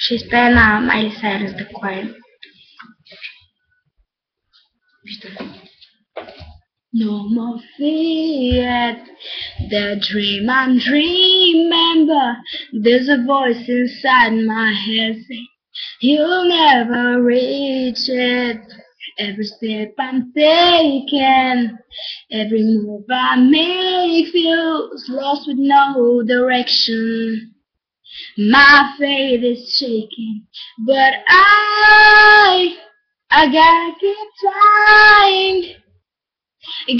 Ще изпее на Майли Сайрус The Quiet. No more fear, the dream I'm remember. There's a voice inside my head saying you'll never reach it. Every step I'm taking, every move I make feels lost with no direction. My faith is shaking, but I gotta keep trying.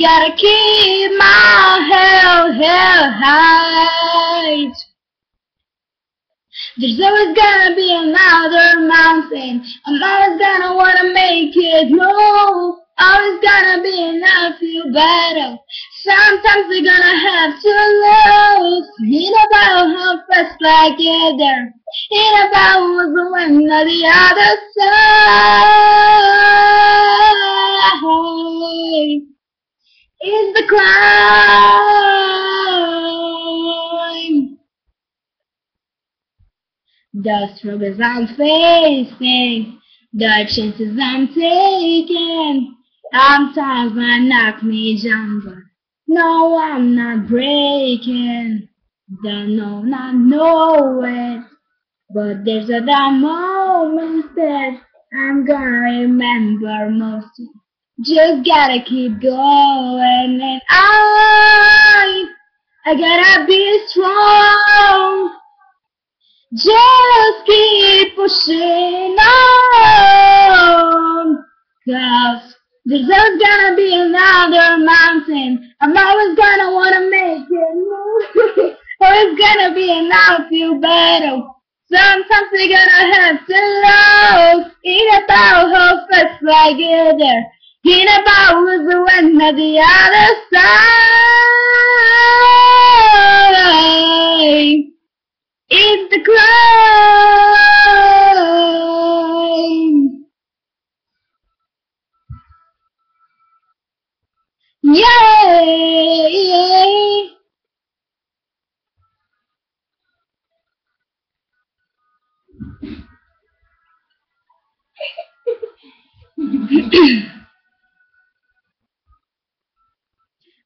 Gotta keep my head high. There's always gonna be another mountain. I'm always gonna wanna make it move. Always gonna be enough feel better. Sometimes you're gonna have to lose. Ain't about how fast I get there. Ain't about what's the one or the other side. It's the climb. The struggles I'm facing, the chances I'm taking. Sometimes might knock me down, but no, I'm not breaking. Don't know, not know it, but there's other moments that I'm gonna remember most. Just gotta keep going, and I gotta be strong. Just keep pushing on, 'cause there's always gonna be another mountain. I'm always gonna wanna make it move. Always gonna be enough feel better. Sometimes we're gonna have to lose. Ain't about how fast I get there. Ain't about who's the one or the other side. It's the climb. Yeah.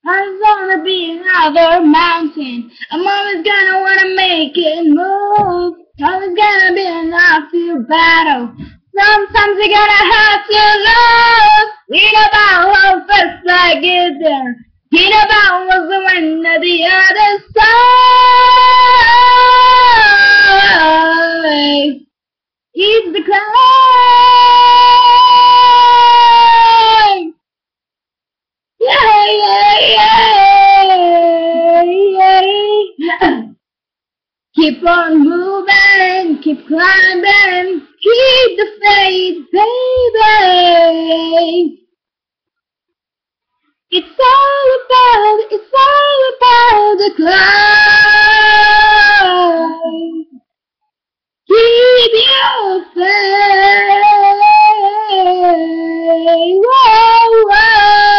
I'm gonna be another mountain. I'm always gonna wanna make it move. Always gonna be enough feel battle. Sometimes you gotta have to lose. Ain't about how fast I get there. Ain't about what's the one or the other side. It's the climb. Yeah. Keep on moving, keep climbing, keep the faith, baby. It's all about the climb. Keep your faith. Whoa, whoa.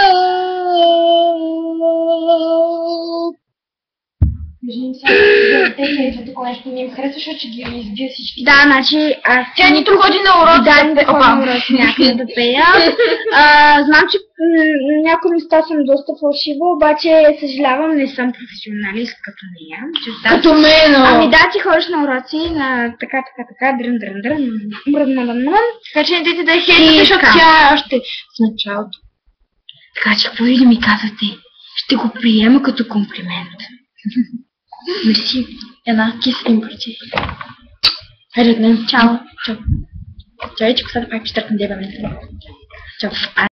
Не ми харесваше, че ги избия всички. Да, значи аз... Тя нито ходи на уроки. Да, нито ходи на уроки някъде да пея. Знам, че някои места съм доста фалшиво, обаче съжалявам, не съм професионалист като нея. Като мен! Ами да, ти ходиш на уроци, на така, дрън. Така че не дайте да е хейтате, защото тя е още в началото. Така че какво и да ми казвате, ще го приема като комплимент. Мерси. Една кис им прочи. Хайде, днем. Чао. Чао. Чао, че косата пак ще тръкна деба мен. Чао.